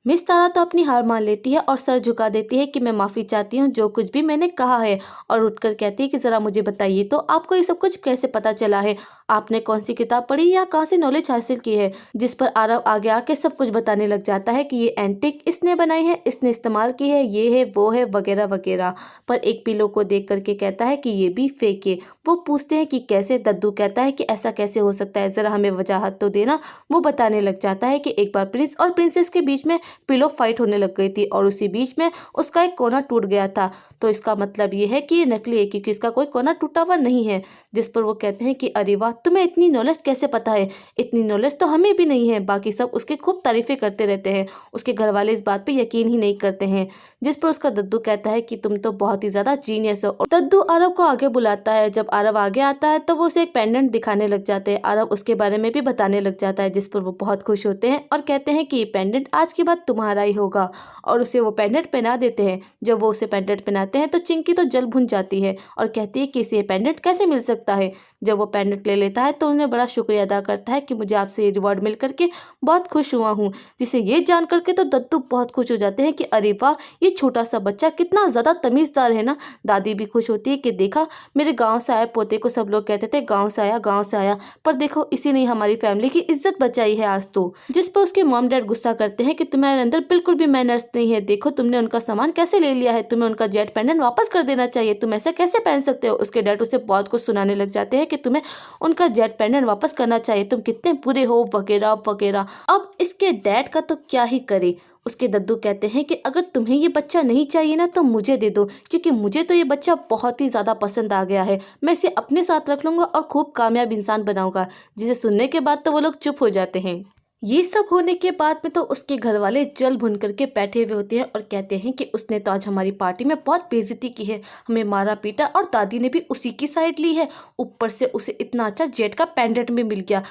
Miss तारा तो अपनी हार मान लेती है और सर झुका देती है कि मैं माफ़ी चाहती हूँ जो कुछ भी मैंने कहा है, और उठकर कहती है कि ज़रा मुझे बताइए तो आपको ये सब कुछ कैसे पता चला है, आपने कौन सी किताब पढ़ी या कहाँ से नॉलेज हासिल की है। जिस पर आरव आगे आके सब कुछ बताने लग जाता है कि ये एंटिक इसने बनाई है, इसने इस्तेमाल की है, ये है वो है वगैरह वगैरह। पर एक पिलो को देख करके कहता है कि ये भी फेक है। वो पूछते हैं कि कैसे। दद्दू कहता है कि ऐसा कैसे हो सकता है, ज़रा हमें वजाहत तो देना। वो बताने लग जाता है कि एक बार प्रिंस और प्रिंसेस के बीच में पिलो फाइट होने लग गई थी और उसी बीच में उसका एक कोना टूट गया था। तो इसका मतलब ये है कि ये नकली है क्योंकि इसका कोई कोना टूटा हुआ नहीं है। जिस पर वो कहते हैं कि अरे वाह, तुम्हें इतनी नॉलेज कैसे पता है, इतनी नॉलेज तो हमें भी नहीं है। बाकी सब उसकी खूब तारीफें करते रहते हैं, उसके घर वाले इस बात पे यकीन ही नहीं करते हैं। जिस पर उसका दद्दू कहता है कि तुम तो बहुत ही ज्यादा जीनियस हो। और दद्दू आरव को आगे बुलाता है। जब आरव आगे आता है तो वो उसे एक पेंडेंट दिखाने लग जाते हैं। आरव उसके बारे में भी बताने लग जाता है, जिस पर वो बहुत खुश होते हैं और कहते हैं कि ये पेंडेंट आज के बाद तुम्हारा ही होगा, और उसे वो पेंडेंट पहना देते हैं। जब वो उसे पेंडेंट पहनाते हैं तो चिंकी तो जल भुन जाती है और कहती है कि इसे पेंडेंट कैसे मिल सकता है। जब वो पेंडेंट ले लेता है तो उन्हें बड़ा शुक्रिया अदा करता है कि मुझे आपसे ये रिवॉर्ड मिल करके बहुत खुश हुआ हूँ। जिसे ये जान करके तो दत्तू बहुत खुश हो जाते हैं कि अरे वाह, ये छोटा सा बच्चा कितना ज़्यादा तमीज़दार है ना। दादी भी खुश होती है कि देखा, मेरे गाँव से आए पोते को सब लोग कहते थे गाँव से आया गाँव से आया, पर देखो इसी ने हमारी फैमिली की इज्जत बचाई है आज तो। जिस पर उसके मॉम डैड गुस्सा करते हैं कि तुम्हारे अंदर बिल्कुल भी मैनर्स नहीं है, देखो तुमने उनका सामान कैसे ले लिया है, तुम्हें उनका जेट पेंडेंट वापस कर देना चाहिए, तुम ऐसा कैसे पहन सकते हो। उसके डैड उसे बहुत कुछ सुनाने लग जाते हैं कि तुम्हें उनका जेट पेंडेंट वापस करना चाहिए, तुम कितने बुरे हो वगैरह वगैरह। अब इसके डैड का तो क्या ही करे। उसके दद्दू कहते हैं कि अगर तुम्हें ये बच्चा नहीं चाहिए ना तो मुझे दे दो, क्योंकि मुझे तो ये बच्चा बहुत ही ज़्यादा पसंद आ गया है, मैं इसे अपने साथ रख लूँगा और खूब कामयाब इंसान बनाऊंगा। जिसे सुनने के बाद तो वो लोग चुप हो जाते हैं। ये सब होने के बाद में तो उसके घर वाले जल भुन करके बैठे हुए होते हैं और कहते हैं कि उसने तो आज हमारी पार्टी में बहुत बेइज्जती की है, हमें मारा पीटा और दादी ने भी उसी की साइड ली है, ऊपर से उसे इतना अच्छा जेट का पेंडेंट भी मिल गया।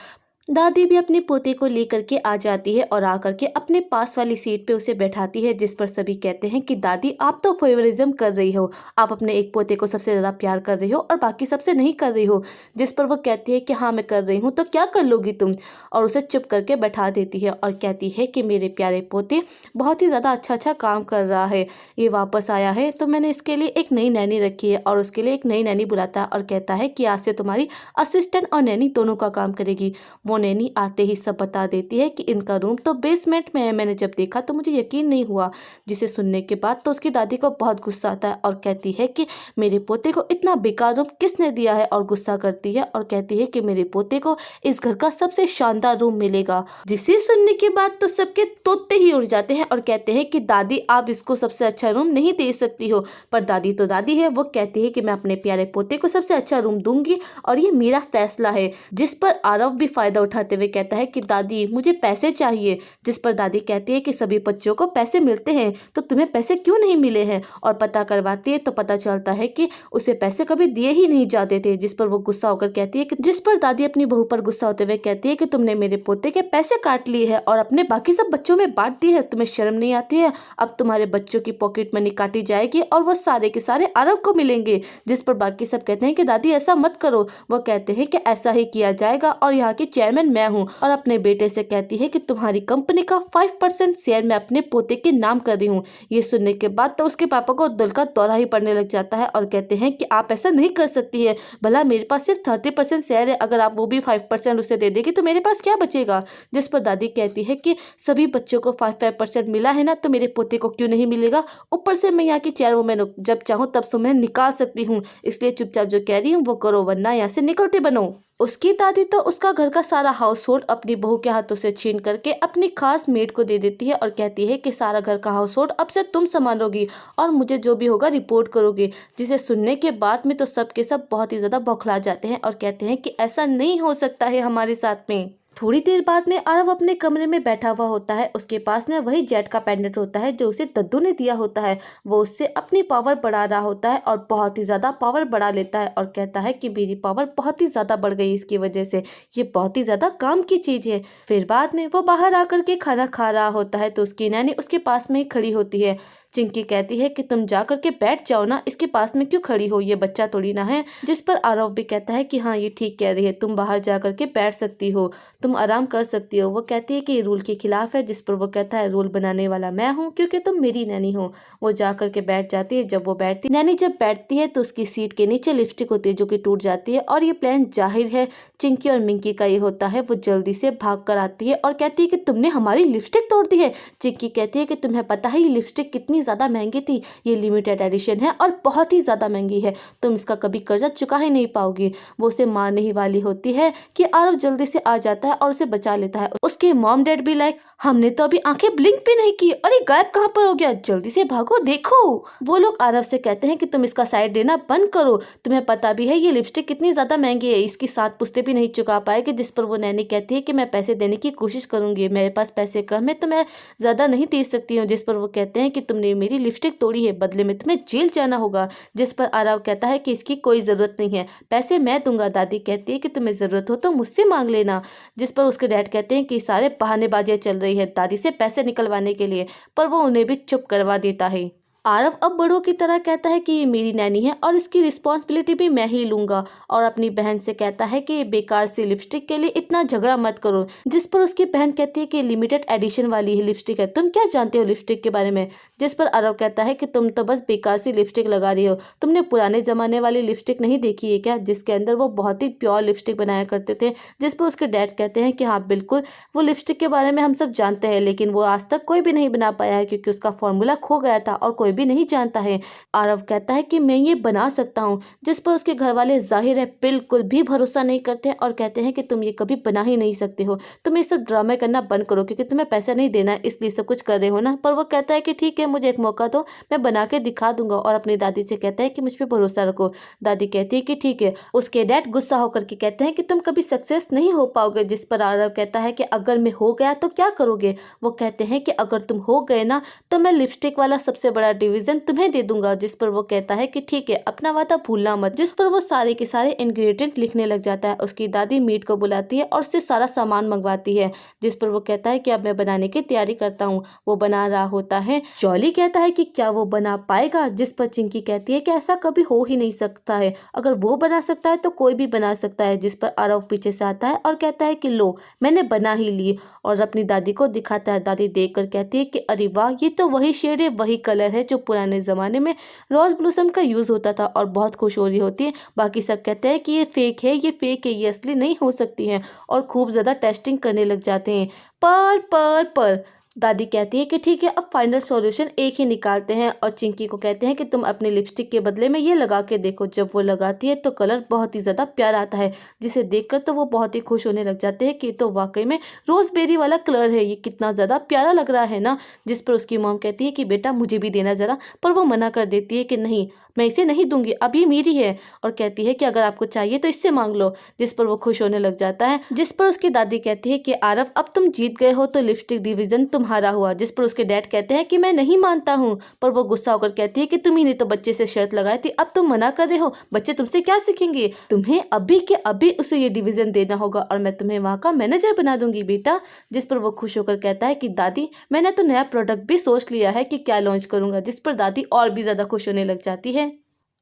दादी भी अपने पोते को लेकर के आ जाती है और आकर के अपने पास वाली सीट पे उसे बैठाती है। जिस पर सभी कहते हैं कि दादी आप तो फेवरिज्म कर रही हो, आप अपने एक पोते को सबसे ज़्यादा प्यार कर रही हो और बाकी सबसे नहीं कर रही हो। जिस पर वो कहती है कि हाँ मैं कर रही हूँ, तो क्या कर लोगी तुम, और उसे चुप करके बैठा देती है और कहती है कि मेरे प्यारे पोते बहुत ही ज़्यादा अच्छा काम कर रहा है, ये वापस आया है तो मैंने इसके लिए एक नई नैनी रखी है, और उसके लिए एक नई नैनी बुलाता है और कहता है कि आज से तुम्हारी असिस्टेंट और नैनी दोनों का काम करेगी। वो नैनी आते ही सब बता देती है कि इनका रूम तो बेसमेंट में है, मैंने जब देखा तो मुझे यकीन नहीं हुआ। जिसे सुनने के बाद तो उसकी दादी को बहुत गुस्सा आता है और कहती है कि मेरे पोते को इतना बेकार रूम किसने दिया है, और गुस्सा करती है और कहती है कि मेरे पोते को इस घर का सबसे शानदार रूम मिलेगा। जिसे सुनने के बाद तो सबके तोते ही उड़ जाते हैं और कहते हैं कि दादी आप इसको सबसे अच्छा रूम नहीं दे सकती हो। पर दादी तो दादी है, वो कहती है कि मैं अपने प्यारे पोते को सबसे अच्छा रूम दूंगी और ये मेरा फैसला है। जिस पर आरव भी फायदा उठाते हुए कहता है कि दादी मुझे पैसे चाहिए। जिस पर दादी कहती है कि सभी बच्चों को पैसे मिलते हैं तो तुम्हें पैसे क्यों नहीं मिले हैं, और पता करवाती है तो पता चलता है कि उसे पैसे कभी दिए ही नहीं जाते थे। जिस पर वो गुस्सा होकर कहती है कि जिस पर दादी अपनी बहू पर गुस्सा होते हुए कहती है कि तुमने मेरे पोते के पैसे काट लिए हैं और अपने बाकी सब बच्चों में बांट दिए है, तुम्हें शर्म नहीं आती है। अब तुम्हारे बच्चों की पॉकेट मनी काटी जाएगी और वो सारे के सारे आरव को मिलेंगे। जिस पर बाकी सब कहते हैं कि दादी ऐसा मत करो। वो कहते हैं कि ऐसा ही किया जाएगा और यहाँ की चेयरमैन मैं हूँ, और अपने बेटे से कहती है कि तुम्हारी कंपनी का 5% शेयर मैं अपने पोते के नाम कर रही हूँ। ये सुनने के बाद तो उसके पापा को दिल का दौरा ही पड़ने लग जाता है और कहते हैं कि आप ऐसा नहीं कर सकती है, भला मेरे पास सिर्फ 30% शेयर है, अगर आप वो भी 5% उसे दे देगी तो मेरे पास क्या बचेगा। जिस पर दादी कहती है कि सभी बच्चों को 5% मिला है ना, तो मेरे पोते को क्यों नहीं मिलेगा, ऊपर से मैं यहाँ की चेयरवुमैन हूँ, जब चाहूँ तब तुम्हें निकाल सकती हूँ, इसलिए चुपचाप जो कह रही हूँ वो करो वरना यहाँ से निकलते बनो। उसकी दादी तो उसका घर का सारा हाउस होल्ड अपनी बहू के हाथों से छीन करके अपनी खास मेड को दे देती है और कहती है कि सारा घर का हाउस होल्ड अब से तुम संभालोगी और मुझे जो भी होगा रिपोर्ट करोगे। जिसे सुनने के बाद में तो सब के सब बहुत ही ज्यादा बौखला जाते हैं और कहते हैं कि ऐसा नहीं हो सकता है हमारे साथ में। थोड़ी देर बाद में आरव अपने कमरे में बैठा हुआ होता है, उसके पास में वही जेट का पेंडेंट होता है जो उसे दद्दू ने दिया होता है। वो उससे अपनी पावर बढ़ा रहा होता है और बहुत ही ज़्यादा पावर बढ़ा लेता है और कहता है कि मेरी पावर बहुत ही ज़्यादा बढ़ गई इसकी वजह से, ये बहुत ही ज़्यादा काम की चीज़ है। फिर बाद में वो बाहर आकर के खाना खा रहा होता है तो उसकी नैनी उसके पास में ही खड़ी होती है। चिंकी कहती है कि तुम जा करके बैठ जाओ ना, इसके पास में क्यों खड़ी हो, ये बच्चा थोड़ी ना है। जिस पर आरव भी कहता है कि हाँ ये ठीक कह रही है, तुम बाहर जा करके बैठ सकती हो, तुम आराम कर सकती हो। वो कहती है कि ये रूल के खिलाफ है, जिस पर वो कहता है रूल बनाने वाला मैं हूँ क्योंकि तुम मेरी नैनी हो। वो जा करके बैठ जाती है। जब वो बैठती नैनी जब बैठती है तो उसकी सीट के नीचे लिपस्टिक होती है जो कि टूट जाती है, और ये प्लान जाहिर है चिंकी और मिंकी का ये होता है। वो जल्दी से भाग कर आती है और कहती है कि तुमने हमारी लिपस्टिक तोड़ दी है। चिंकी कहती है कि तुम्हें पता है ये लिपस्टिक कितनी ज्यादा महंगी थी, ये लिमिटेड एडिशन है और बहुत ही ज्यादा महंगी है, तुम इसका कभी कर्जा चुका ही नहीं पाओगी। वो उसे मारने ही वाली होती है कि आरव जल्दी से आ जाता है और उसे बचा लेता है। उसके मॉम डैड भी लाइक हमने तो अभी आंखें ब्लिंक भी नहीं की और ये गायब कहाँ पर हो गया, जल्दी से भागो देखो। वो लोग आरव से कहते हैं कि तुम इसका साइड देना बंद करो, तुम्हें पता भी है ये लिपस्टिक कितनी ज्यादा महंगी है, इसकी 7 पुश्ते भी नहीं चुका पाएगी। जिस पर वो नैनी कहती है कि मैं पैसे देने की कोशिश करूंगी, मेरे पास पैसे कम है तो मैं ज्यादा नहीं दे सकती हूँ। जिस पर वो कहते हैं कि तुमने मेरी लिपस्टिक तोड़ी है, बदले में तुम्हें जेल जाना होगा। जिस पर आरव कहता है कि इसकी कोई जरूरत नहीं है, पैसे मैं दूंगा। दादी कहती है कि तुम्हें जरूरत हो तो मुझसे मांग लेना। जिस पर उसके डैड कहते हैं कि सारे बहानेबाजियां चल रही है दादी से पैसे निकलवाने के लिए, पर वो उन्हें भी चुप करवा देता है। आरव अब बड़ों की तरह कहता है कि ये मेरी नैनी है और इसकी रिस्पॉन्सिबिलिटी भी मैं ही लूंगा, और अपनी बहन से कहता है कि बेकार सी लिपस्टिक के लिए इतना झगड़ा मत करो। जिस पर उसकी बहन कहती है कि लिमिटेड एडिशन वाली लिपस्टिक है, तुम क्या जानते हो लिपस्टिक के बारे में। जिस पर आरव कहता है कि तुम तो बस बेकार सी लिपस्टिक लगा रही हो, तुमने पुराने जमाने वाली लिपस्टिक नहीं देखी है क्या, जिसके अंदर वो बहुत ही प्योर लिपस्टिक बनाया करते थे। जिस पर उसके डैड कहते हैं कि हाँ बिल्कुल, वो लिपस्टिक के बारे में हम सब जानते हैं, लेकिन वो आज तक कोई भी नहीं बना पाया है क्योंकि उसका फॉर्मूला खो गया था और कोई भी नहीं जानता है। आरव कहता है कि मैं ये बना सकता हूँ। जिस पर उसके घर वाले जाहिर है बिल्कुल भी भरोसा नहीं करते और कहते हैं कि तुम ये कभी बना ही नहीं सकते हो, तुम ये सब ड्रामे करना बंद करो क्योंकि तुम्हें पैसा नहीं देना है इसलिए सब कुछ कर रहे हो ना। पर वो कहता है कि ठीक है मुझे एक मौका दो, मैं बना के दिखा दूंगा, और अपनी दादी से कहता है कि मुझ पर भरोसा रखो। दादी कहती है कि ठीक है। उसके डैड गुस्सा होकर के कहते हैं कि तुम कभी सक्सेस नहीं हो पाओगे। जिस पर आरव कहता है कि अगर मैं हो गया तो क्या करोगे। वो कहते हैं कि अगर तुम हो गए ना तो मैं लिपस्टिक वाला सबसे बड़ा डिवीजन तुम्हें दे दूंगा। जिस पर वो कहता है कि ठीक है, अपना वादा भूलना मत। जिस पर वो सारे के सारे इंग्रेडिएंट लिखने लग जाता है। उसकी दादी मीट को बुलाती है और उससे सारा सामान मंगवाती है। जिस पर वो कहता है कि अब मैं बनाने की तैयारी करता हूँ। वो बना रहा होता है। जॉली कहता है कि क्या वो बना पाएगा। जिस पर चिंकी कहती है कि ऐसा कभी हो ही नहीं सकता है, अगर वो बना सकता है तो कोई भी बना सकता है। जिस पर आरव पीछे से आता है और कहता है कि लो मैंने बना ही ली, और अपनी दादी को दिखाता है। दादी देख कर कहती है कि अरे वाह, ये तो वही शेड है, वही कलर है जो पुराने जमाने में रोज ब्लूसम का यूज होता था, और बहुत खुश हो रही होती है। बाकी सब कहते हैं कि ये फेक है, ये फेक है, ये असली नहीं हो सकती है, और खूब ज्यादा टेस्टिंग करने लग जाते हैं। पर दादी कहती है कि ठीक है, अब फाइनल सॉल्यूशन एक ही निकालते हैं, और चिंकी को कहते हैं कि तुम अपने लिपस्टिक के बदले में ये लगा के देखो। जब वो लगाती है तो कलर बहुत ही ज्यादा प्यारा आता है, जिसे देखकर तो वो बहुत ही खुश होने लग जाते हैं कि तो वाकई में रोजबेरी वाला कलर है, ये कितना ज्यादा प्यारा लग रहा है ना। जिस पर उसकी मॉम कहती है कि बेटा मुझे भी देना जरा, पर वो मना कर देती है कि नहीं मैं इसे नहीं दूंगी, अब ये मेरी है, और कहती है कि अगर आपको चाहिए तो इससे मांग लो। जिस पर वो खुश होने लग जाता है। जिस पर उसकी दादी कहती है कि आरव अब तुम जीत गए हो तो लिपस्टिक डिवीजन तुम्हारा हुआ। जिस पर उसके डैड कहते हैं कि मैं नहीं मानता हूँ, पर वो गुस्सा होकर कहती है कि तुम ही ने तो बच्चे से शर्त लगाई थी, अब तुम मना कर रहे हो, बच्चे तुमसे क्या सीखेंगे, तुम्हें अभी के अभी उसे ये डिवीजन देना होगा और मैं तुम्हें वहाँ का मैनेजर बना दूंगी बेटा। जिस पर वो खुश होकर कहता है कि दादी मैंने तो नया प्रोडक्ट भी सोच लिया है कि क्या लॉन्च करूंगा। जिस पर दादी और भी ज्यादा खुश होने लग जाती है।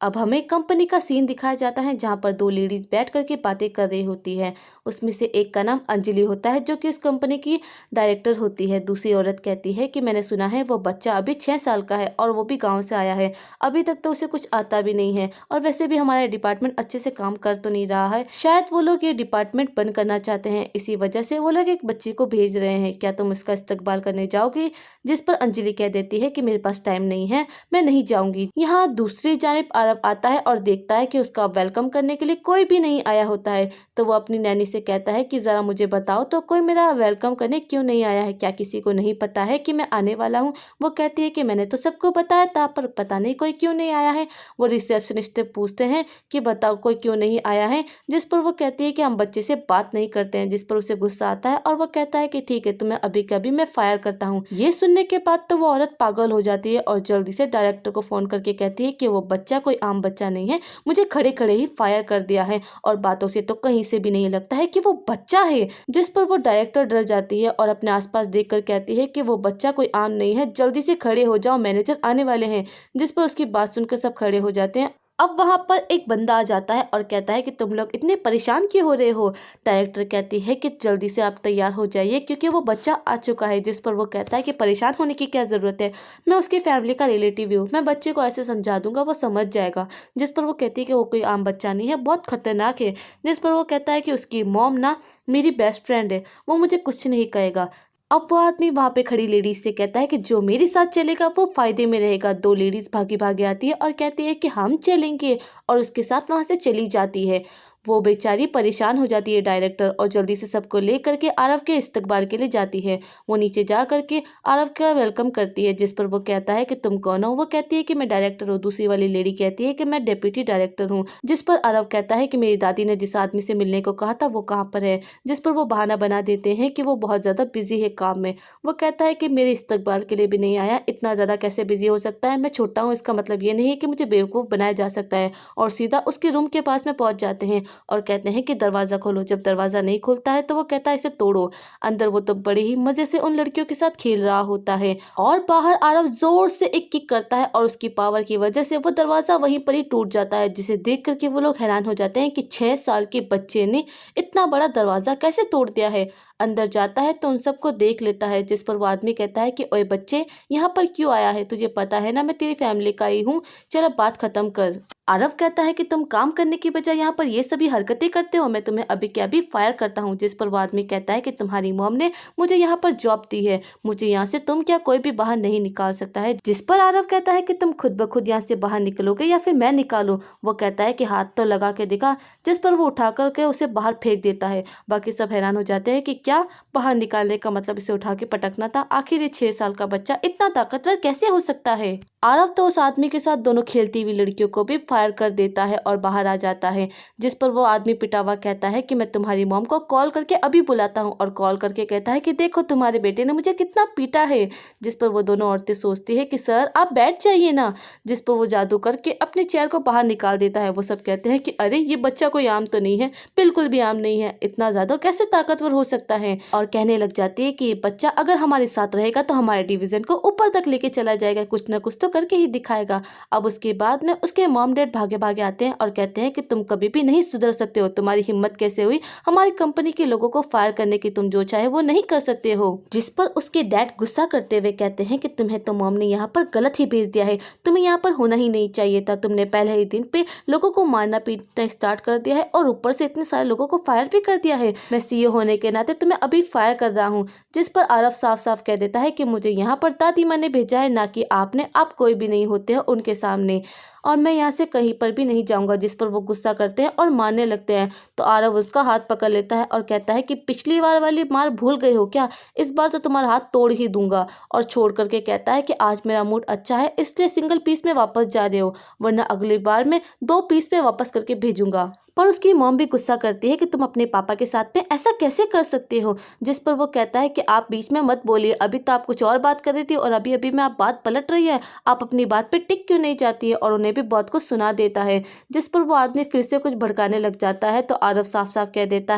अब हमें कंपनी का सीन दिखाया जाता है जहाँ पर 2 लेडीज बैठ करके बातें कर रही होती है। उसमें से एक का नाम अंजलि होता है जो कि इस कंपनी की डायरेक्टर होती है। दूसरी औरत कहती है कि मैंने सुना है वो बच्चा अभी 6 साल का है और वो भी गांव से आया है, अभी तक तो उसे कुछ आता भी नहीं है, और वैसे भी हमारा डिपार्टमेंट अच्छे से काम कर तो नहीं रहा है, शायद वो लोग ये डिपार्टमेंट बंद करना चाहते हैं, इसी वजह से वो लोग एक बच्चे को भेज रहे हैं, क्या तुम इसका इस्तकबाल करने जाओगी। जिस पर अंजलि कह देती है कि मेरे पास टाइम नहीं है, मैं नहीं जाऊंगी। यहाँ दूसरी जानिब आता है और देखता है कि उसका वेलकम करने के लिए कोई भी नहीं आया होता है। तो वो अपनी नैनी से कहता है कि जरा मुझे बताओ तो कोई मेरा वेलकम करने क्यों नहीं आया है, क्या किसी को नहीं पता है कि मैं आने वाला हूँ। वो कहती है कि मैंने तो सबको बताया था पर पता नहीं कोई क्यों नहीं आया है। वो रिसेप्शनिस्ट से पूछते हैं कि बताओ कोई क्यों नहीं आया है। जिस पर वो कहती है कि हम बच्चे से बात नहीं करते हैं। जिस पर उसे गुस्सा आता है और वो कहता है कि ठीक है तुम्हें अभी के अभी मैं फायर करता हूँ। ये सुनने के बाद तो वो औरत पागल हो जाती है और जल्दी से डायरेक्टर को फोन करके कहती है कि वो बच्चा कोई आम बच्चा नहीं है, मुझे खड़े खड़े ही फायर कर दिया है और बातों से तो कहीं से भी नहीं लगता है कि वो बच्चा है। जिस पर वो डायरेक्टर डर जाती है और अपने आसपास देखकर कहती है कि वो बच्चा कोई आम नहीं है, जल्दी से खड़े हो जाओ, मैनेजर आने वाले हैं। जिस पर उसकी बात सुनकर सब खड़े हो जाते हैं। अब वहां पर एक बंदा आ जाता है और कहता है कि तुम लोग इतने परेशान क्यों हो रहे हो। डायरेक्टर कहती है कि जल्दी से आप तैयार हो जाइए क्योंकि वो बच्चा आ चुका है। जिस पर वो कहता है कि परेशान होने की क्या ज़रूरत है, मैं उसकी फैमिली का रिलेटिव हूँ, मैं बच्चे को ऐसे समझा दूंगा, वो समझ जाएगा। जिस पर वो कहती है कि वो कोई आम बच्चा नहीं है, बहुत खतरनाक है। जिस पर वो कहता है कि उसकी मॉम ना मेरी बेस्ट फ्रेंड है, वो मुझे कुछ नहीं कहेगा। अब वो आदमी वहां पे खड़ी लेडीज से कहता है कि जो मेरे साथ चलेगा वो फायदे में रहेगा। दो लेडीज भागी भागी आती है और कहती है कि हम चलेंगे और उसके साथ वहां से चली जाती है। वो बेचारी परेशान हो जाती है डायरेक्टर और जल्दी से सबको ले करके आरव के इस्तकबाल के लिए जाती है। वो नीचे जा करके आरव का वेलकम करती है। जिस पर वो कहता है कि तुम कौन हो। वो कहती है कि मैं डायरेक्टर हूँ। दूसरी वाली लेडी कहती है कि मैं डेप्यूटी डायरेक्टर हूँ। जिस पर आरव कहता है कि मेरी दादी ने जिस आदमी से मिलने को कहा था वो कहाँ पर है। जिस पर वो बहाना बना देते हैं कि वो बहुत ज़्यादा बिजी है काम में। वो कहता है कि मेरे इस्तकबाल के लिए भी नहीं आया, इतना ज़्यादा कैसे बिजी हो सकता है, मैं छोटा हूँ, इसका मतलब ये नहीं है कि मुझे बेवकूफ़ बनाया जा सकता है। और सीधा उसके रूम के पास में पहुँच जाते हैं और कहते हैं कि दरवाज़ा खोलो। जब दरवाज़ा नहीं खुलता है तो वो कहता है इसे तोड़ो। अंदर वो तो बड़े ही मज़े से उन लड़कियों के साथ खेल रहा होता है और बाहर आरव जोर से एक किक करता है और उसकी पावर की वजह से वो दरवाज़ा वहीं पर ही टूट जाता है। जिसे देख करके वो लोग हैरान हो जाते हैं कि 6 साल के बच्चे ने इतना बड़ा दरवाज़ा कैसे तोड़ दिया है। अंदर जाता है तो उन सबको देख लेता है। जिस पर वो आदमी कहता है कि ओए बच्चे, यहाँ पर क्यों आया है, तुझे पता है ना मैं तेरी फैमिली का ही हूँ, चल अब बात खत्म कर। आरव कहता है कि तुम काम करने की बजाय यहाँ पर ये सभी हरकतें करते हो, मैं तुम्हें अभी के अभी फायर करता हूँ। जिस पर वो आदमी कहता है कि तुम्हारी मॉम ने मुझे यहाँ पर जॉब दी है, मुझे यहाँ से तुम क्या कोई भी बाहर नहीं निकाल सकता है। जिस पर आरव कहता है कि तुम खुद ब खुद यहाँ से बाहर निकलोगे या फिर मैं निकालूं। वो कहता है कि हाथ तो लगा के दिखा। जिस पर वो उठा करके उसे बाहर फेंक देता है। बाकी सब हैरान हो जाते हैं कि क्या बाहर निकालने का मतलब इसे उठा के पटकना था। आखिर ये 6 साल का बच्चा इतना ताकतवर कैसे हो सकता है। आरव तो उस आदमी के साथ दोनों खेलती हुई लड़कियों को भी फायर कर देता है और बाहर आ जाता है। जिस पर वो आदमी पिटा हुआ कहता है कि मैं तुम्हारी मॉम को कॉल करके अभी बुलाता हूँ और कॉल करके कहता है कि देखो तुम्हारे बेटे ने मुझे कितना पीटा है। जिस पर वो दोनों औरतें सोचती है कि सर आप बैठ जाइए ना। जिस पर वो जादू करके अपने चेयर को बाहर निकाल देता है। वो सब कहते हैं कि अरे ये बच्चा कोई आम तो नहीं है, बिल्कुल भी आम नहीं है, इतना ज्यादा कैसे ताकतवर हो सकता है। और कहने लग जाती है कि ये बच्चा अगर हमारे साथ रहेगा तो हमारे डिवीजन को ऊपर तक लेके चला जाएगा, कुछ ना कुछ तो करके ही दिखाएगा। अब उसके बाद में उसके मॉम डैड भागे भागे आते हैं और कहते हैं कि तुम कभी भी नहीं सुधर सकते हो, तुम्हारी हिम्मत कैसे हुई हमारी कंपनी के लोगों को फायर करने की, तुम जो चाहे वो नहीं कर सकते हो। जिस पर उसके डैड गुस्सा करते हुए कहते हैं कि तुम्हें तो मॉम ने यहाँ पर गलत ही भेज दिया है, तुम्हें यहाँ पर होना ही नहीं चाहिए था, तुमने पहले ही दिन पे लोगों को मारना पीटना स्टार्ट कर दिया है और ऊपर से इतने सारे लोगों को फायर भी कर दिया है। मैं सीईओ होने के नाते तुम्हें अभी फायर कर रहा हूँ। जिस पर आरव साफ साफ कह देता है कि मुझे यहाँ पर दादी माँ ने भेजा है, ना कि आपने, आप कोई भी नहीं होते हो उनके सामने और मैं यहाँ से कहीं पर भी नहीं जाऊँगा। जिस पर वो गुस्सा करते हैं और मारने लगते हैं तो आरव उसका हाथ पकड़ लेता है और कहता है कि पिछली बार वाली मार भूल गए हो क्या, इस बार तो तुम्हारा हाथ तोड़ ही दूंगा। और छोड़ करके कहता है कि आज मेरा मूड अच्छा है इसलिए सिंगल पीस में वापस जा रहे हो, वरना अगली बार मैं 2 पीस में वापस करके भेजूंगा। पर उसकी मॉम भी गुस्सा करती है कि तुम अपने पापा के साथ में ऐसा कैसे कर सकते हो। जिस पर वो कहता है कि आप बीच में मत बोलिए, अभी तो आप कुछ और बात कर रही थी और अभी अभी में आप बात पलट रही है, आप अपनी बात पे टिक क्यों नहीं जाती है। और उन्हें भी बहुत कुछ सुना देता है। जिस पर वो आदमी फिर से कुछ भड़काने लग जाता है तो आरव साफ साफ कह देता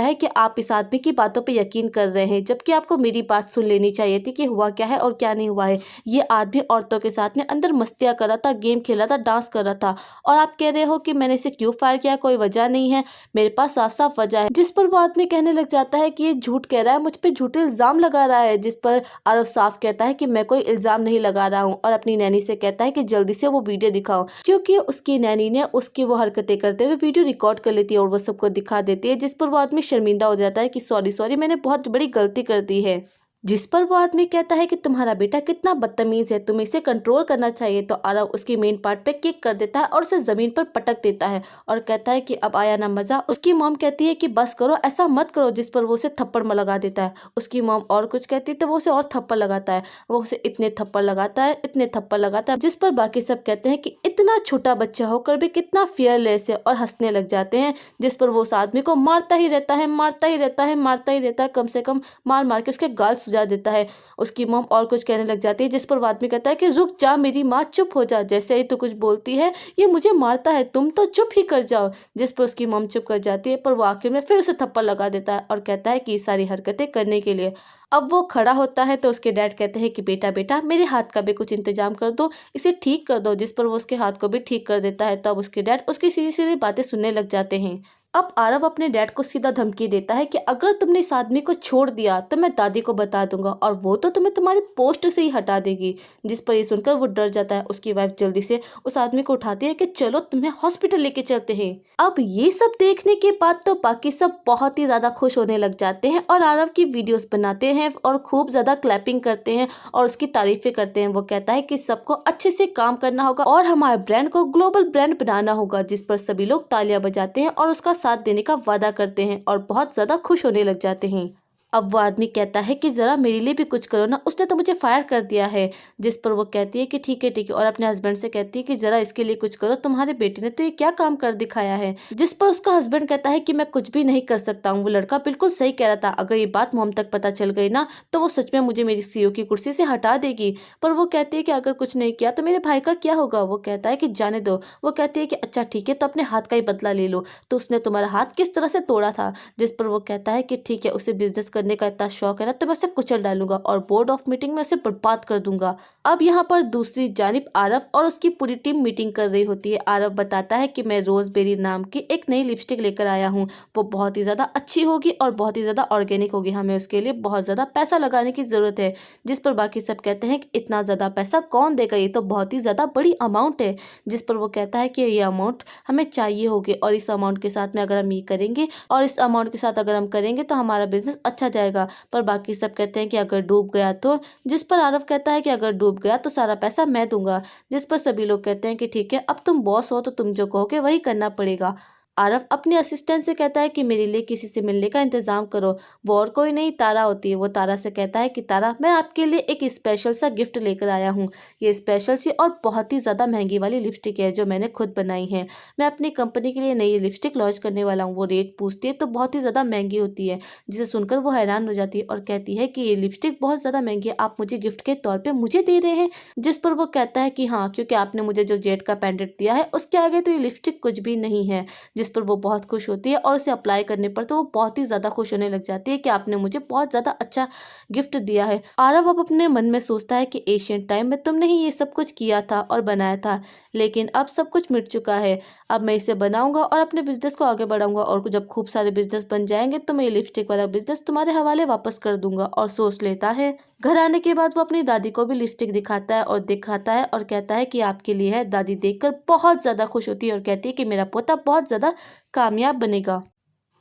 है कि आप इस आदमी की बातों पे यकीन कर रहे हैं, जबकि आपको मेरी बात सुन लेनी चाहिए थी कि हुआ क्या है और क्या नहीं हुआ है। ये आदमी औरतों के साथ में अंदर मस्तियाँ कर रहा था, गेम खेल रहा था, डांस कर रहा था और आप कह रहे हो कि मैंने इसे क्यों फायर किया, कोई वजह नहीं है, मेरे पास साफ साफ वजह है। जिस पर वो आदमी कहने लग जाता है कि ये झूठ कह रहा है, मुझ पे झूठे इल्जाम लगा रहा है। जिस पर आरव साफ कहता है कि मैं कोई इल्जाम नहीं लगा रहा हूँ और अपनी नैनी से कहता है कि जल्दी से वो वीडियो दिखाओ, क्योंकि उसकी नैनी ने उसकी वो हरकतें करते हुए वीडियो रिकॉर्ड कर लेती है और वो सबको दिखा देती है। जिस पर वो आदमी शर्मिंदा हो जाता है कि सॉरी मैंने बहुत बड़ी गलती कर दी है। जिस पर वो आदमी कहता है कि तुम्हारा बेटा कितना बदतमीज है, तुम्हें इसे कंट्रोल करना चाहिए। तो आरव उसकी मेन पार्ट पे किक कर देता है और उसे जमीन पर पटक देता है और कहता है कि अब आया ना मजा। उसकी मॉम कहती है कि बस करो, ऐसा मत करो। जिस पर वो उसे थप्पड़ में लगा देता है। उसकी मॉम और कुछ कहती है तो वो उसे और थप्पड़ लगाता है। वो उसे इतने थप्पड़ लगाता है जिस पर बाकी सब कहते हैं कि इतना इतना छोटा बच्चा होकर भी कितना फियरलेस है, और हंसने लग जाते हैं। जिस पर वो उस आदमी को मारता ही रहता है, मारता ही रहता है, मारता ही रहता है, कम से कम मार मार के उसके गाल सुझा देता है। उसकी मॉम और कुछ कहने लग जाती है, जिस पर वो आदमी कहता है कि रुक जा मेरी माँ, चुप हो जा, जैसे ही तू कुछ बोलती है ये मुझे मारता है, तुम तो चुप ही कर जाओ। जिस पर उसकी मॉम चुप कर जाती है, पर वो आखिर में फिर उसे थप्पड़ लगा देता है और कहता है कि ये सारी हरकतें करने के लिए। अब वो खड़ा होता है तो उसके डैड कहते हैं कि बेटा बेटा मेरे हाथ का भी कुछ इंतजाम कर दो, इसे ठीक कर दो। जिस पर वो उसके हाथ को भी ठीक कर देता है। तो अब उसके डैड उसकी सीधी सीधी बातें सुनने लग जाते हैं। अब आरव अपने डैड को सीधा धमकी देता है कि अगर तुमने इस आदमी को छोड़ दिया तो मैं दादी को बता दूंगा, और वो तो तुम्हें तुम्हारी पोस्ट से ही हटा देगी। जिस पर ये सुनकर वो डर जाता है। उसकी वाइफ जल्दी से उस आदमी को उठाती है कि चलो तुम्हें हॉस्पिटल लेके चलते हैं। अब ये सब देखने के बाद तो बाकी सब बहुत ही ज्यादा खुश होने लग जाते हैं और आरव की वीडियोस बनाते हैं और खूब ज्यादा क्लैपिंग करते हैं और उसकी तारीफें करते हैं। वो कहता है कि सबको अच्छे से काम करना होगा और हमारे ब्रांड को ग्लोबल ब्रांड बनाना होगा। जिस पर सभी लोग तालियां बजाते हैं और उसका साथ देने का वादा करते हैं और बहुत ज्यादा खुश होने लग जाते हैं। अब वो आदमी कहता है कि जरा मेरे लिए भी कुछ करो ना, उसने तो मुझे फायर कर दिया है। जिस पर वो कहती है कि ठीक है ठीक है, और अपने हस्बैंड से कहती है कि जरा इसके लिए कुछ करो, तुम्हारे बेटे ने तो ये क्या काम कर दिखाया है। जिस पर उसका हस्बैंड कहता है कि मैं कुछ भी नहीं कर सकता हूँ, वो लड़का बिल्कुल सही कह रहा था, अगर ये बात मॉम तक पता चल गई ना तो वो सच में मुझे मेरी सीईओ की कुर्सी से हटा देगी। पर वो कहती है कि अगर कुछ नहीं किया तो मेरे भाई का क्या होगा। वो कहता है कि जाने दो। वो कहती है कि अच्छा ठीक है, तो अपने हाथ का ही बदला ले लो, तो उसने तुम्हारा हाथ किस तरह से तोड़ा था। जिस पर वो कहता है कि ठीक है, उसे बिजनेस करने का इतना शौक है ना, तो मैं उसे कुचल डालूंगा और बोर्ड ऑफ मीटिंग में उसे बर्बाद कर दूंगा। अब यहाँ पर दूसरी जानिब आरव और उसकी पूरी टीम मीटिंग कर रही होती है। आरव बताता है कि मैं रोजबेरी नाम की एक नई लिपस्टिक लेकर आया हूँ, वो बहुत ही ज्यादा अच्छी होगी और बहुत ही ज्यादा ऑर्गेनिक होगी, हमें उसके लिए बहुत ज्यादा पैसा लगाने की जरूरत है। जिस पर बाकी सब कहते हैं कि इतना ज्यादा पैसा कौन देगा, ये तो बहुत ही ज्यादा बड़ी अमाउंट है। जिस पर वो कहता है कि ये अमाउंट हमें चाहिए होगी, और इस अमाउंट के साथ में अगर हम ये करेंगे और इस अमाउंट के साथ अगर हम करेंगे तो हमारा बिजनेस अच्छा जाएगा। पर बाकी सब कहते हैं कि अगर डूब गया तो। जिस पर आरव कहता है कि अगर डूब गया तो सारा पैसा मैं दूंगा। जिस पर सभी लोग कहते हैं कि ठीक है, अब तुम बॉस हो तो तुम जो कहोगे वही करना पड़ेगा। आरव अपने असिस्टेंट से कहता है कि मेरे लिए किसी से मिलने का इंतजाम करो। वो और कोई नहीं, तारा होती है। वो तारा से कहता है कि तारा, मैं आपके लिए एक स्पेशल सा गिफ्ट लेकर आया हूँ। ये स्पेशल सी और बहुत ही ज़्यादा महंगी वाली लिपस्टिक है जो मैंने खुद बनाई है। मैं अपनी कंपनी के लिए नई लिपस्टिक लॉन्च करने वाला हूँ। वो रेट पूछती है तो बहुत ही ज़्यादा महंगी होती है, जिसे सुनकर वो हैरान हो जाती है और कहती है कि ये लिपस्टिक बहुत ज़्यादा महंगी है, आप मुझे गिफ्ट के तौर पर मुझे दे रहे हैं। जिस पर वो कहता है कि हाँ, क्योंकि आपने मुझे जो जेड का पेंडेंट दिया है उसके आगे तो ये लिपस्टिक कुछ भी नहीं है। जिस पर वो बहुत खुश होती है और उसे अप्लाई करने पर तो वो बहुत ही ज़्यादा खुश होने लग जाती है कि आपने मुझे बहुत ज़्यादा अच्छा गिफ्ट दिया है। आरव अब अपने मन में सोचता है कि एशियन टाइम में तुमने ही ये सब कुछ किया था और बनाया था, लेकिन अब सब कुछ मिट चुका है। अब मैं इसे बनाऊंगा और अपने बिजनेस को आगे बढ़ाऊंगा, और जब खूब सारे बिजनेस बन जाएंगे तो मैं ये लिपस्टिक वाला बिजनेस तुम्हारे हवाले वापस कर दूंगा। और सोच लेता है। घर आने के बाद वो अपनी दादी को भी लिपस्टिक दिखाता है और कहता है कि आपके लिए है। दादी देखकर बहुत ज़्यादा खुश होती है और कहती है कि मेरा पोता बहुत ज़्यादा कामयाब बनेगा।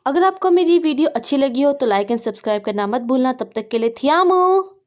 अगर आपको मेरी वीडियो अच्छी लगी हो तो लाइक एंड सब्सक्राइब करना मत भूलना। तब तक के लिए थियामो।